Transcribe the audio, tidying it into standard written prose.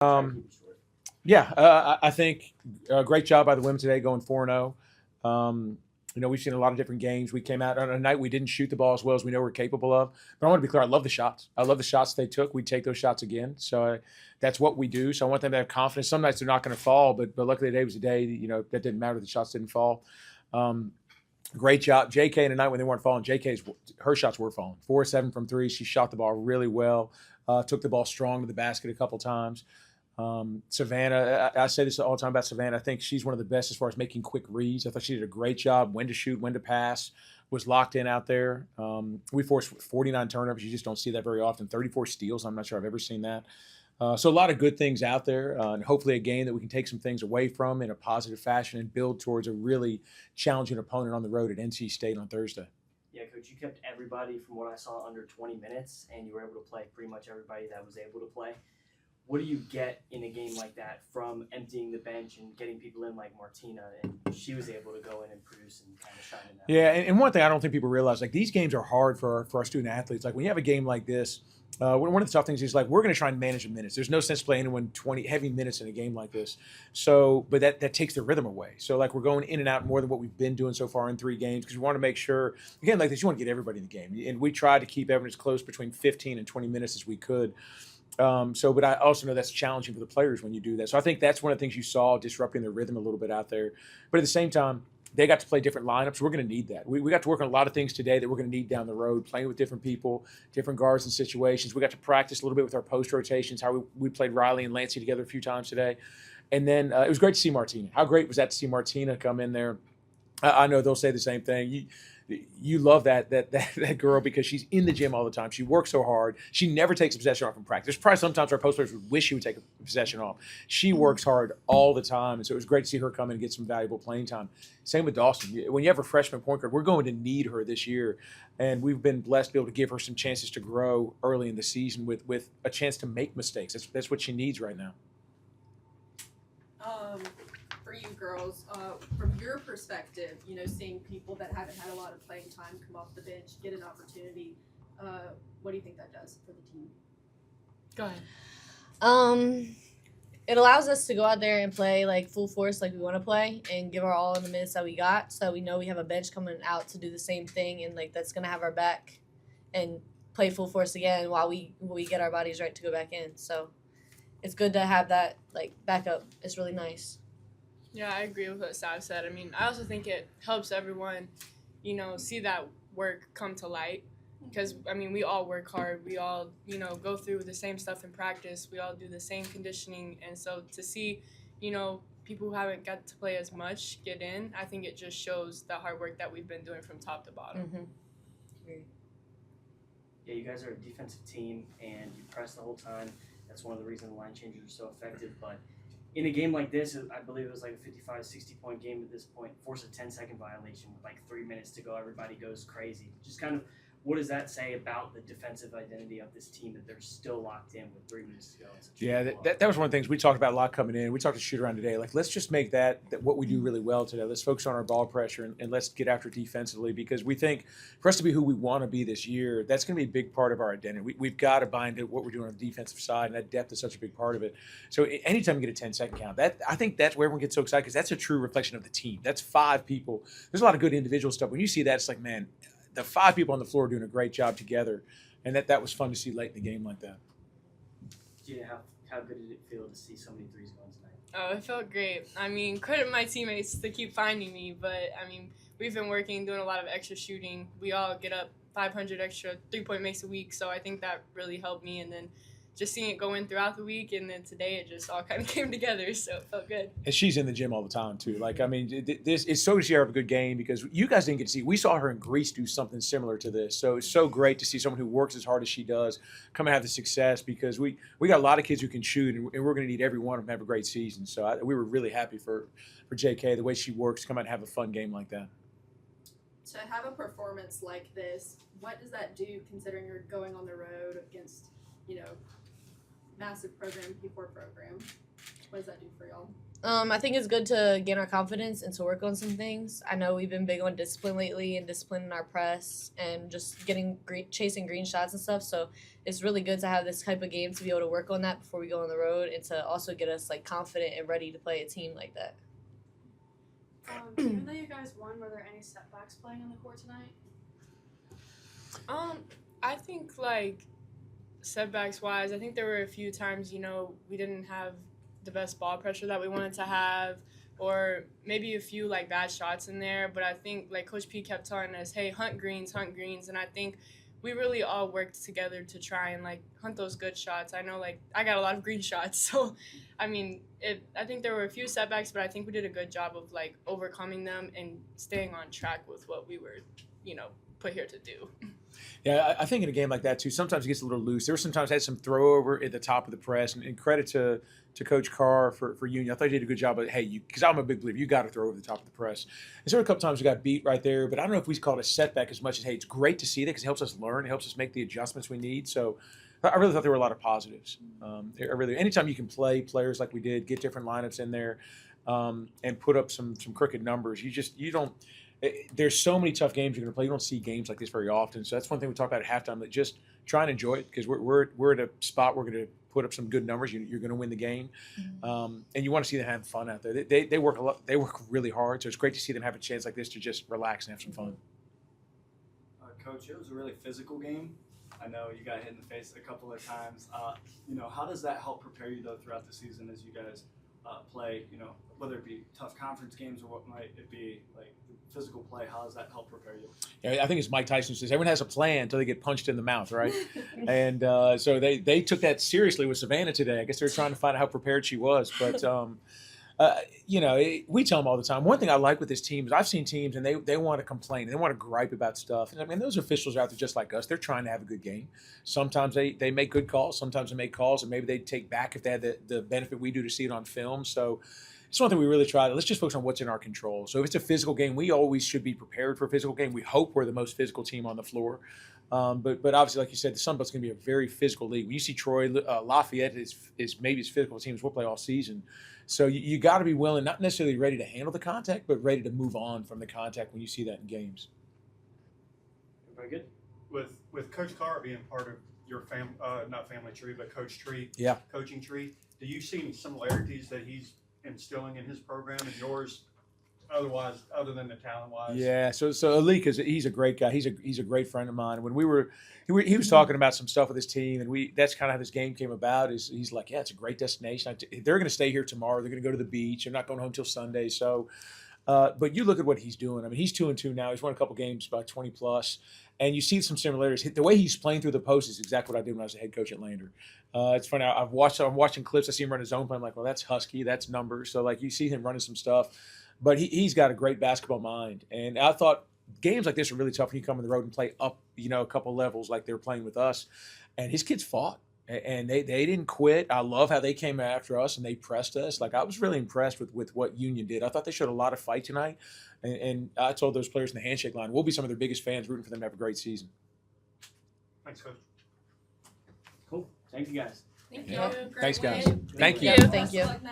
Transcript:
Um, Short. yeah, I think great job by the women today going 4-0. We've seen a lot of different games. We came out on a night we didn't shoot the ball as well as we know we're capable of. But I want to be clear, I love the shots. I love the shots they took. We take those shots again. So that's what we do. So I want them to have confidence. Some nights they're not going to fall, but luckily today was a day, that didn't matter. The shots didn't fall. Um, Great job. JK in the night when they weren't falling, her shots were falling. 4-7 from three. She shot the ball really well. Took the ball strong to the basket a couple times. Savannah, I say this all the time about Savannah. I think she's one of the best as far as making quick reads. I thought she did a great job when to shoot, when to pass, was locked in out there. We forced 49 turnovers. You just don't see that very often. 34 steals. I'm not sure I've ever seen that. So a lot of good things out there, and hopefully a game that we can take some things away from in a positive fashion and build towards a really challenging opponent on the road at NC State on Thursday. Yeah, Coach, you kept everybody, from what I saw, under 20 minutes, and you were able to play pretty much everybody that was able to play. What do you get in a game like that from emptying the bench and getting people in like Martina, and she was able to go in and produce and kind of shine in that? Yeah, and one thing I don't think people realize, like these games are hard for our student athletes. Like when you have a game like this, one of the tough things is like we're going to try and manage the minutes. There's no sense playing anyone 20 heavy minutes in a game like this. So, but that takes the rhythm away. So like we're going in and out more than what we've been doing so far in 3 games because we want to make sure, again, like this, you want to get everybody in the game. And we tried to keep everyone as close between 15 and 20 minutes as we could. But I also know that's challenging for the players when you do that. So I think that's one of the things you saw disrupting their rhythm a little bit out there. But at the same time, they got to play different lineups. We're going to need that. We got to work on a lot of things today that we're going to need down the road, playing with different people, different guards and situations. We got to practice a little bit with our post rotations, how we played Riley and Lancey together a few times today. And then it was great to see Martina. How great was that to see Martina come in there? I know they'll say the same thing. You love that girl because she's in the gym all the time. She works so hard. She never takes a possession off from practice. There's probably sometimes our post players would wish she would take a possession off. She works hard all the time, and so it was great to see her come in and get some valuable playing time. Same with Dawson. When you have a freshman point guard, we're going to need her this year, and we've been blessed to be able to give her some chances to grow early in the season with a chance to make mistakes. That's what she needs right now. For you girls, from your perspective, seeing people that haven't had a lot of playing time come off the bench, get an opportunity, what do you think that does for the team? Go ahead. It allows us to go out there and play like full force like we want to play and give our all in the minutes that we got, so we know we have a bench coming out to do the same thing and like that's going to have our back and play full force again while we get our bodies right to go back in. So it's good to have that like backup. It's really nice. Yeah, I agree with what Sav said. I mean, I also think it helps everyone, see that work come to light. Because, I mean, we all work hard. We all, go through the same stuff in practice. We all do the same conditioning. And so to see, people who haven't got to play as much get in, I think it just shows the hard work that we've been doing from top to bottom. Mm-hmm. Yeah, you guys are a defensive team, and you press the whole time. That's one of the reasons the line changes are so effective. But in a game like this, I believe it was like a 55, 60-point game at this point, force a 10-second violation with like 3 minutes to go. Everybody goes crazy. Just kind of, what does that say about the defensive identity of this team that they're still locked in with 3 minutes to go? Yeah, that was one of the things we talked about a lot coming in. We talked to shoot around today. Like, let's just make that what we do really well today. Let's focus on our ball pressure and let's get after defensively because we think for us to be who we want to be this year, that's going to be a big part of our identity. We've got to buy into what we're doing on the defensive side, and that depth is such a big part of it. So anytime you get a 10-second count, I think that's where everyone gets so excited because that's a true reflection of the team. That's 5 people. There's a lot of good individual stuff. When you see that, it's like, man, the 5 people on the floor are doing a great job together, and that was fun to see late in the game like that. Yeah, how good did it feel to see so many threes going tonight? Oh, it felt great. I mean, credit my teammates to keep finding me, but, I mean, we've been working, doing a lot of extra shooting. We all get up 500 extra three-point makes a week, so I think that really helped me, and then just seeing it go in throughout the week, and then today it just all kind of came together, so it felt good. And she's in the gym all the time, too. Like, I mean, this it's so to see her have a good game because you guys didn't get to see. We saw her in Greece do something similar to this. So it's so great to see someone who works as hard as she does come and have the success because we got a lot of kids who can shoot, and we're going to need every one of them to have a great season. So we were really happy for JK, the way she works, come out and have a fun game like that. To have a performance like this, what does that do considering you're going on the road against, massive program, P4 program? What does that do for y'all? I think it's good to gain our confidence and to work on some things. I know we've been big on discipline lately and disciplining our press and just chasing green shots and stuff. So it's really good to have this type of game to be able to work on that before we go on the road and to also get us like confident and ready to play a team like that. Even though you guys won, were there any setbacks playing on the court tonight? I think like setbacks wise, I think there were a few times, we didn't have the best ball pressure that we wanted to have, or maybe a few like bad shots in there. But I think like Coach P kept telling us, hey, hunt greens, and I think we really all worked together to try and like hunt those good shots. I know like I got a lot of green shots, so I mean I think there were a few setbacks, but I think we did a good job of like overcoming them and staying on track with what we were put here to do. Yeah, I think in a game like that too, sometimes it gets a little loose. There were sometimes I had some throw over at the top of the press, and credit to Coach Carr for Union. I thought he did a good job of, because I'm a big believer, you got to throw over the top of the press. And so a couple times we got beat right there, but I don't know if we call it a setback as much as, it's great to see that because it helps us learn, it helps us make the adjustments we need. So I really thought there were a lot of positives. Anytime you can play players like we did, get different lineups in there, and put up some crooked numbers, you don't. There's so many tough games you're going to play. You don't see games like this very often. So that's one thing we talk about at halftime. That just try and enjoy it because we're at a spot we're going to put up some good numbers. You're going to win the game, and you want to see them have fun out there. They work a lot. They work really hard. So it's great to see them have a chance like this to just relax and have some fun. Coach, it was a really physical game. I know you got hit in the face a couple of times. How does that help prepare you though throughout the season as you guys play? Whether it be tough conference games or what might it be like physical play. How does that help prepare you? Yeah, I think it's Mike Tyson says everyone has a plan until they get punched in the mouth, right? And so they took that seriously with Savannah today. I guess they're trying to find out how prepared she was, but. We tell them all the time. One thing I like with this team is I've seen teams and they want to complain. They want to gripe about stuff. And I mean, those officials are out there just like us. They're trying to have a good game. Sometimes they make good calls. Sometimes they make calls and maybe they take back if they had the benefit we do to see it on film. So it's one thing we really try to, let's just focus on what's in our control. So if it's a physical game, we always should be prepared for a physical game. We hope we're the most physical team on the floor. But obviously, like you said, the Sun Belt's going to be a very physical league. When you see Troy, Lafayette is maybe as physical teams we'll play all season. So you got to be willing, not necessarily ready to handle the contact, but ready to move on from the contact when you see that in games. Very good. With Coach Carr being part of your not family tree, but coach tree, coaching tree, do you see any similarities that he's instilling in his program and yours? Otherwise, other than the talent wise, yeah. So Alik he's a great guy. He's a great friend of mine. When he was talking about some stuff with his team, and that's kind of how this game came about. He's like, yeah, it's a great destination. They're going to stay here tomorrow. They're going to go to the beach. They're not going home till Sunday. So, but you look at what he's doing. I mean, he's 2-2 now. He's won a couple games, about 20 plus, and you see some similarities. The way he's playing through the post is exactly what I did when I was a head coach at Lander. It's funny. I'm watching clips. I see him run his zone play. I'm like, well, that's Husky. That's numbers. So like you see him running some stuff. But he's got a great basketball mind. And I thought games like this are really tough when you come on the road and play up, a couple levels like they were playing with us. And his kids fought. And they didn't quit. I love how they came after us and they pressed us. Like I was really impressed with what Union did. I thought they showed a lot of fight tonight. And I told those players in the handshake line, we'll be some of their biggest fans rooting for them to have a great season. Thanks, Coach. Cool. Thank you guys. Thank Yeah. you. Thanks, guys. Great win. Thank you. Thank you. Best of luck next